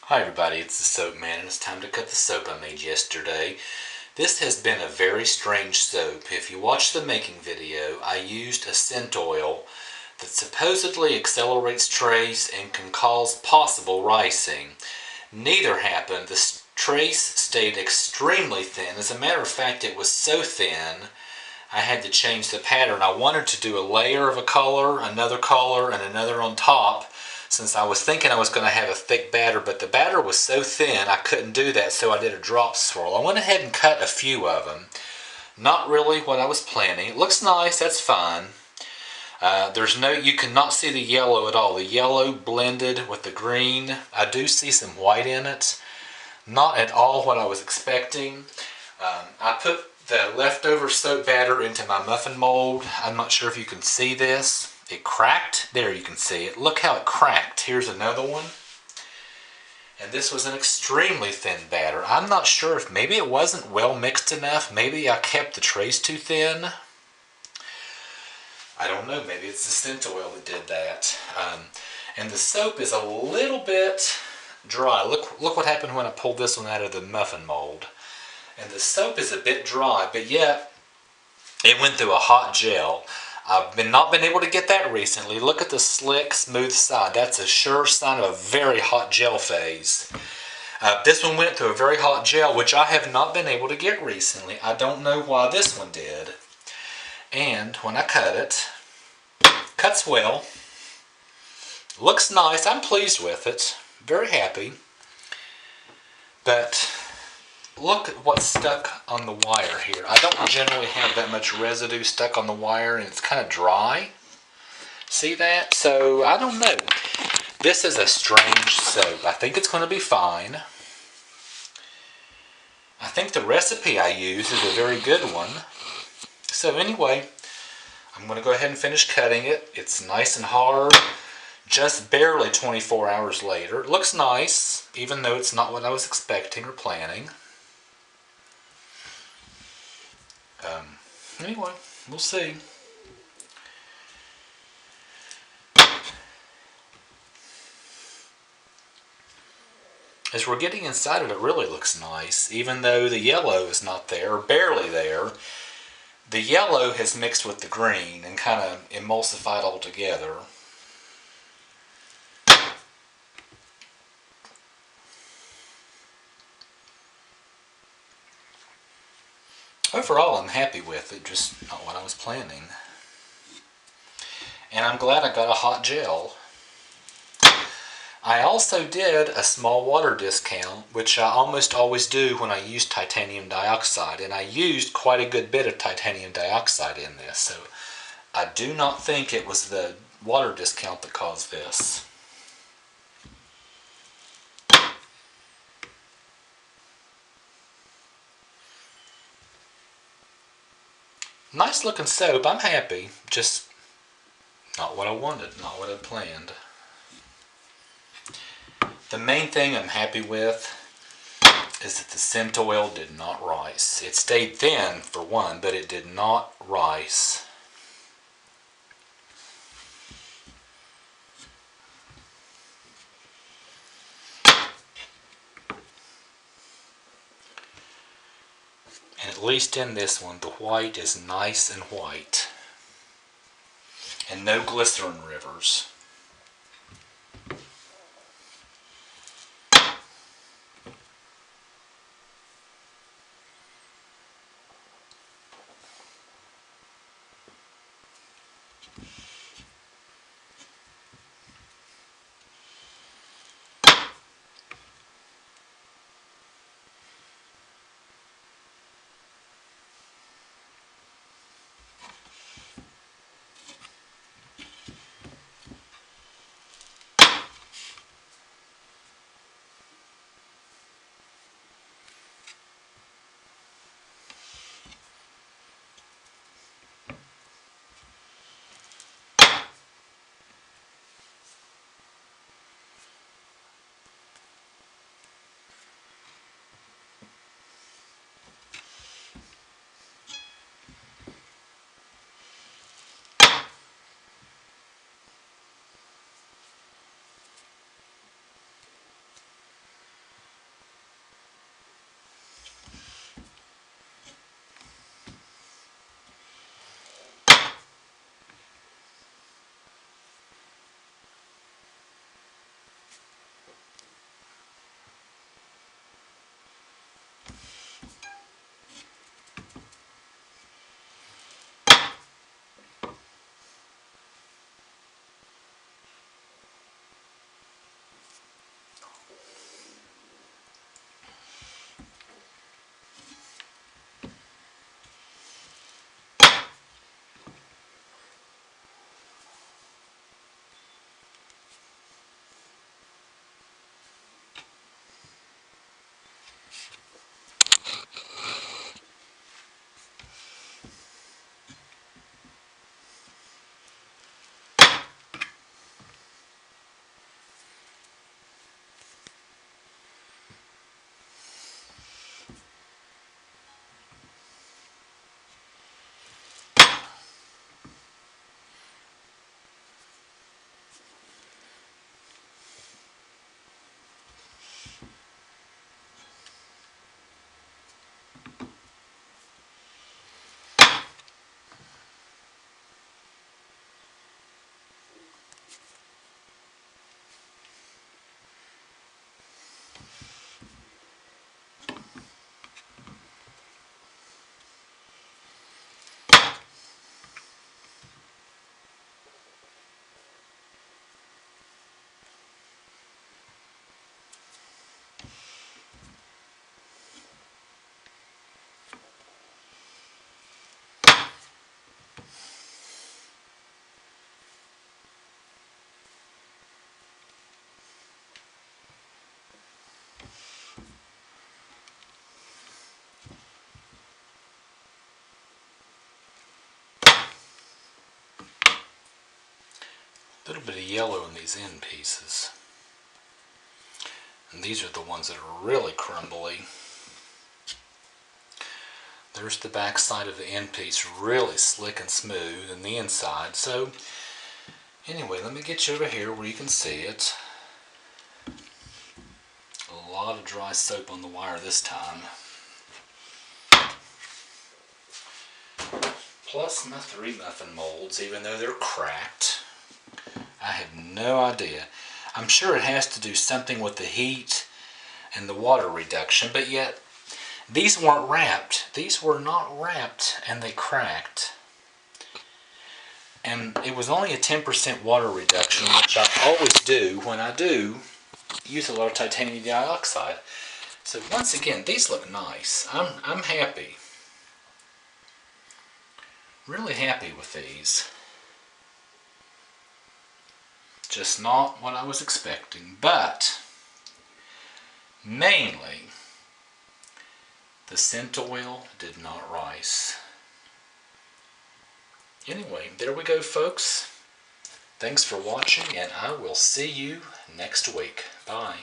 Hi everybody, it's the Soap Man and it's time to cut the soap I made yesterday. This has been a very strange soap. If you watch the making video, I used a scent oil that supposedly accelerates trace and can cause possible ricing. Neither happened. The trace stayed extremely thin. As a matter of fact, it was so thin I had to change the pattern. I wanted to do a layer of a color, and another on top, since I was thinking I was going to have a thick batter, but the batter was so thin I couldn't do that, so I did a drop swirl. I went ahead and cut a few of them. Not really what I was planning. It looks nice, that's fine. You cannot see the yellow at all. The yellow blended with the green. I do see some white in it. Not at all what I was expecting. I put the leftover soap batter into my muffin mold. I'm not sure if you can see this. It cracked. There, you can see it. Look how it cracked. Here's another one. And this was an extremely thin batter. I'm not sure if maybe it wasn't well mixed enough. Maybe I kept the trace too thin. I don't know. Maybe it's the scent oil that did that. And the soap is a little bit dry. Look what happened when I pulled this one out of the muffin mold. And the soap is a bit dry, but yet it went through a hot gel. I've not been able to get that recently. Look at the slick, smooth side. That's a sure sign of a very hot gel phase. This one went through a very hot gel, which I have not been able to get recently. I don't know why this one did. And when I cut it, cuts well. Looks nice. I'm pleased with it. Very happy. But look at what's stuck on the wire here. I don't generally have that much residue stuck on the wire, and it's kind of dry. See that? So, I don't know. This is a strange soap. I think it's going to be fine. I think the recipe I use is a very good one. So anyway, I'm going to go ahead and finish cutting it. It's nice and hard. Just barely 24 hours later. It looks nice, even though it's not what I was expecting or planning. Anyway, we'll see. As we're getting inside it, it really looks nice, even though the yellow is not there, or barely there. The yellow has mixed with the green and kind of emulsified all together. Overall, I'm happy with it, just not what I was planning. And I'm glad I got a hot gel. I also did a small water discount, which I almost always do when I use titanium dioxide, and I used quite a good bit of titanium dioxide in this, so I do not think it was the water discount that caused this. Nice looking soap, I'm happy, just not what I wanted, not what I planned. The main thing I'm happy with is that the scent oil did not rise. It stayed thin for one, but it did not rise. And at least in this one, the white is nice and white. And no glycerin rivers. A little bit of yellow in these end pieces. And these are the ones that are really crumbly. There's the back side of the end piece, really slick and smooth, and the inside. So anyway, let me get you over here where you can see it. A lot of dry soap on the wire this time. Plus my 3 muffin molds, even though they're cracked. I have no idea. I'm sure it has to do something with the heat and the water reduction, but yet these weren't wrapped. These were not wrapped, and they cracked. And it was only a 10% water reduction, which I always do when I do use a lot of titanium dioxide. So once again, these look nice. I'm happy. Really happy with these. Just not what I was expecting, but mainly the scent oil did not rise. Anyway, there we go, folks. Thanks for watching, and I will see you next week. Bye.